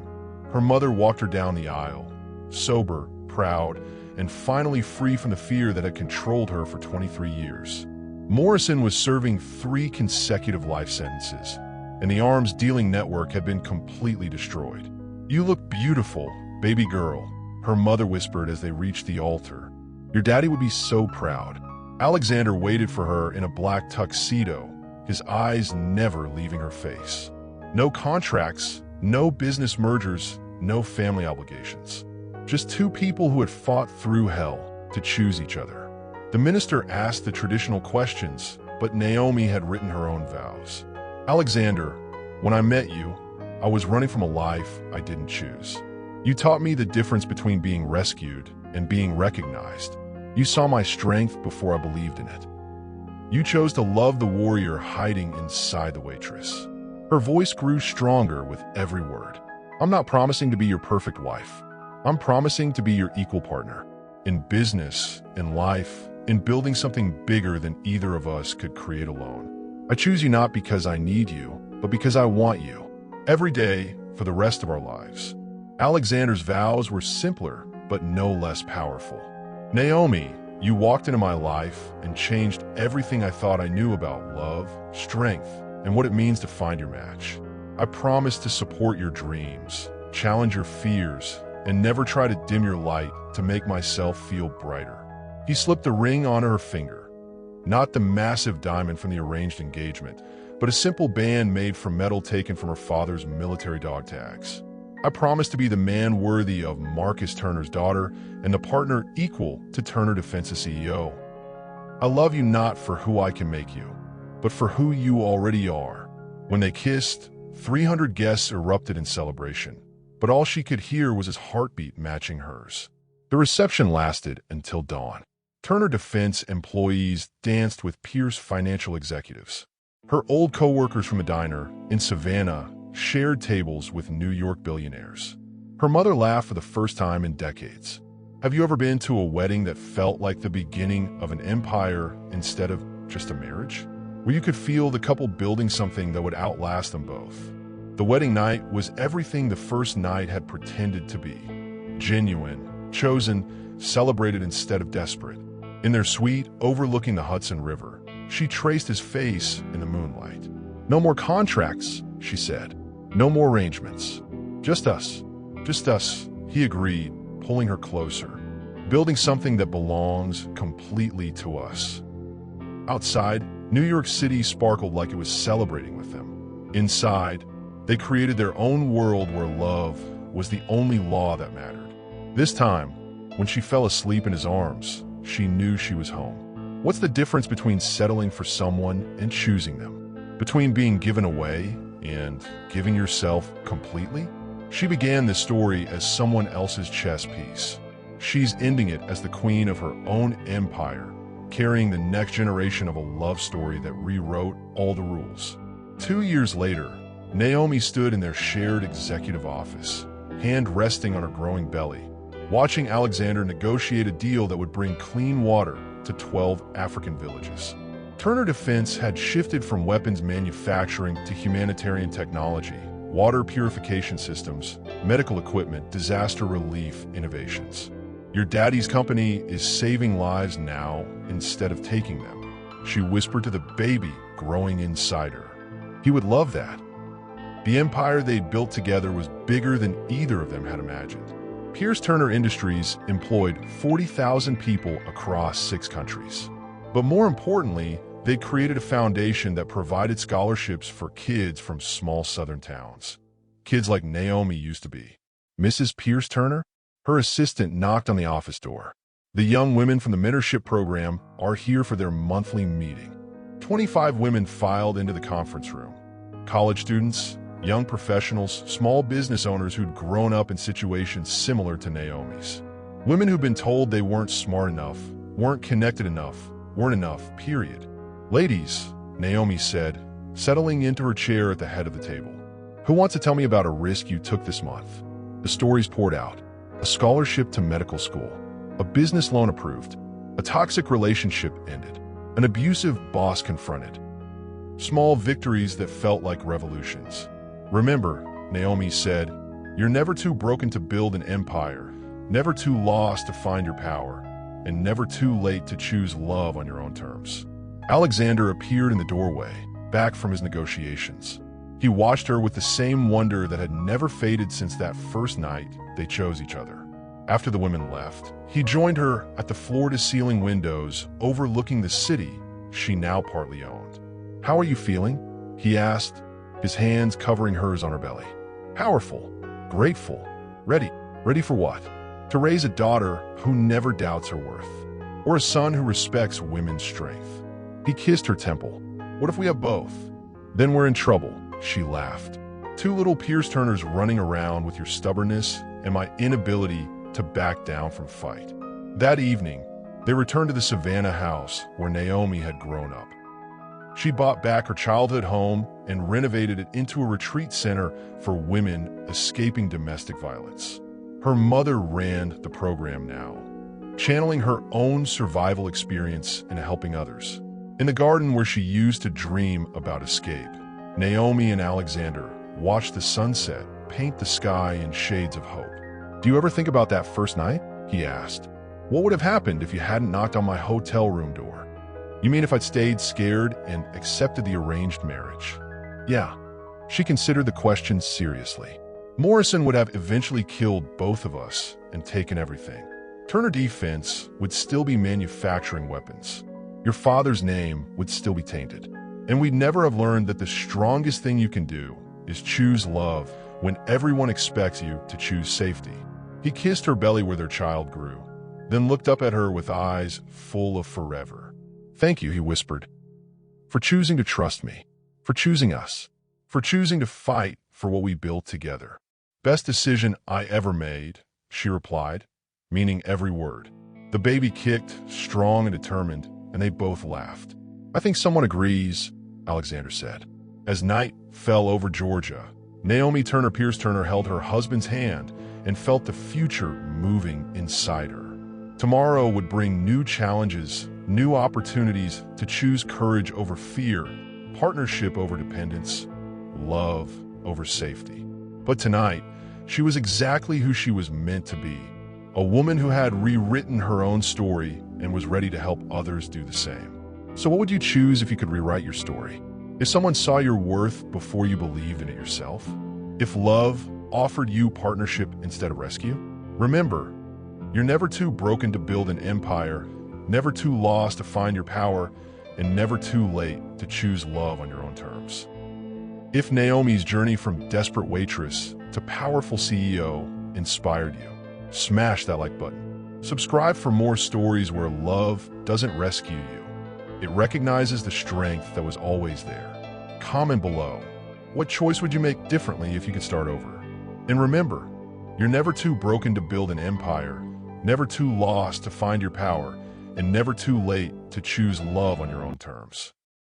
her mother walked her down the aisle, sober, proud, and finally free from the fear that had controlled her for 23 years. Morrison was serving 3 consecutive life sentences, and the arms dealing network had been completely destroyed. "You look beautiful, baby girl," her mother whispered as they reached the altar. "Your daddy would be so proud." Alexander waited for her in a black tuxedo, his eyes never leaving her face. No contracts, no business mergers, no family obligations. Just 2 people who had fought through hell to choose each other. The minister asked the traditional questions, but Naomi had written her own vows. "Alexander, when I met you, I was running from a life I didn't choose. You taught me the difference between being rescued and being recognized. You saw my strength before I believed in it. You chose to love the warrior hiding inside the waitress. Her voice grew stronger with every word. I'm not promising to be your perfect wife. I'm promising to be your equal partner. In business, in life, in building something bigger than either of us could create alone. I choose you not because I need you, but because I want you. Every day, for the rest of our lives. Alexander's vows were simpler, but no less powerful. Naomi, you walked into my life and changed everything I thought I knew about love, strength, and what it means to find your match. I promise to support your dreams, challenge your fears, and never try to dim your light to make myself feel brighter. He slipped a ring on her finger. Not the massive diamond from the arranged engagement, but a simple band made from metal taken from her father's military dog tags. I promise to be the man worthy of Marcus Turner's daughter and the partner equal to Turner Defense's CEO. I love you not for who I can make you, but for who you already are. When they kissed, 300 guests erupted in celebration, but all she could hear was his heartbeat matching hers. The reception lasted until dawn. Turner Defense employees danced with Pierce financial executives. Her old co-workers from a diner in Savannah shared tables with New York billionaires. Her mother laughed for the first time in decades. Have you ever been to a wedding that felt like the beginning of an empire instead of just a marriage? Where you could feel the couple building something that would outlast them both. The wedding night was everything the first night had pretended to be. Genuine, chosen, celebrated instead of desperate. In their suite overlooking the Hudson River, she traced his face in the moonlight. No more contracts, she said. No more arrangements. Just us. Just us, he agreed, pulling her closer. Building something that belongs completely to us. Outside, New York City sparkled like it was celebrating with them. Inside, they created their own world where love was the only law that mattered. This time, when she fell asleep in his arms, she knew she was home. What's the difference between settling for someone and choosing them? Between being given away and giving yourself completely? She began this story as someone else's chess piece. She's ending it as the queen of her own empire, carrying the next generation of a love story that rewrote all the rules. 2 years later, Naomi stood in their shared executive office, hand resting on her growing belly, watching Alexander negotiate a deal that would bring clean water to 12 African villages. Turner Defense had shifted from weapons manufacturing to humanitarian technology, water purification systems, medical equipment, disaster relief innovations. Your daddy's company is saving lives now instead of taking them, she whispered to the baby growing inside her. He would love that. The empire they'd built together was bigger than either of them had imagined. Pierce Turner Industries employed 40,000 people across 6 countries. But more importantly, they created a foundation that provided scholarships for kids from small southern towns. Kids like Naomi used to be. Mrs. Pierce Turner? Her assistant knocked on the office door. The young women from the mentorship program are here for their monthly meeting. 25 women filed into the conference room. College students, young professionals, small business owners who'd grown up in situations similar to Naomi's. Women who'd been told they weren't smart enough, weren't connected enough, weren't enough, period. Ladies, Naomi said, settling into her chair at the head of the table. Who wants to tell me about a risk you took this month? The stories poured out. A scholarship to medical school. A business loan approved. A toxic relationship ended. An abusive boss confronted. Small victories that felt like revolutions. Remember, Naomi said, you're never too broken to build an empire, never too lost to find your power, and never too late to choose love on your own terms. Alexander appeared in the doorway, back from his negotiations. He watched her with the same wonder that had never faded since that first night they chose each other. After the women left, he joined her at the floor-to-ceiling windows overlooking the city she now partly owned. How are you feeling? He asked, his hands covering hers on her belly. Powerful, grateful, ready. Ready for what? To raise a daughter who never doubts her worth, or a son who respects women's strength. He kissed her temple. What if we have both? Then we're in trouble, she laughed. 2 little Pierce Turners running around with your stubbornness and my inability to back down from fight. That evening, They returned to the Savannah house where Naomi had grown up. She bought back her childhood home and renovated it into a retreat center for women escaping domestic violence. Her mother ran the program now, channeling her own survival experience into helping others. In the garden where she used to dream about escape, Naomi and Alexander watched the sunset paint the sky in shades of hope. "Do you ever think about that first night?" he asked. "What would have happened if you hadn't knocked on my hotel room door?" "You mean if I'd stayed scared and accepted the arranged marriage?" "Yeah." She considered the question seriously. "Morrison would have eventually killed both of us and taken everything. Turner Defense would still be manufacturing weapons. Your father's name would still be tainted. And we'd never have learned that the strongest thing you can do is choose love when everyone expects you to choose safety." He kissed her belly where their child grew, then looked up at her with eyes full of forever. "Thank you," he whispered, "for choosing to trust me, for choosing us, for choosing to fight for what we built together." "Best decision I ever made," she replied, meaning every word. The baby kicked, strong and determined, and they both laughed. "I think someone agrees," Alexander said. As night fell over Georgia, Naomi Turner Pierce Turner held her husband's hand and felt the future moving inside her. Tomorrow would bring new challenges, new opportunities to choose courage over fear, partnership over dependence, love over safety. But tonight, she was exactly who she was meant to be, a woman who had rewritten her own story and was ready to help others do the same. So what would you choose if you could rewrite your story? If someone saw your worth before you believed in it yourself? If love offered you partnership instead of rescue? Remember, you're never too broken to build an empire, never too lost to find your power, and never too late to choose love on your own terms. If Naomi's journey from desperate waitress to powerful CEO inspired you, smash that like button. Subscribe for more stories where love doesn't rescue you. It recognizes the strength that was always there. Comment below. What choice would you make differently if you could start over? And remember, you're never too broken to build an empire, never too lost to find your power, and never too late to choose love on your own terms.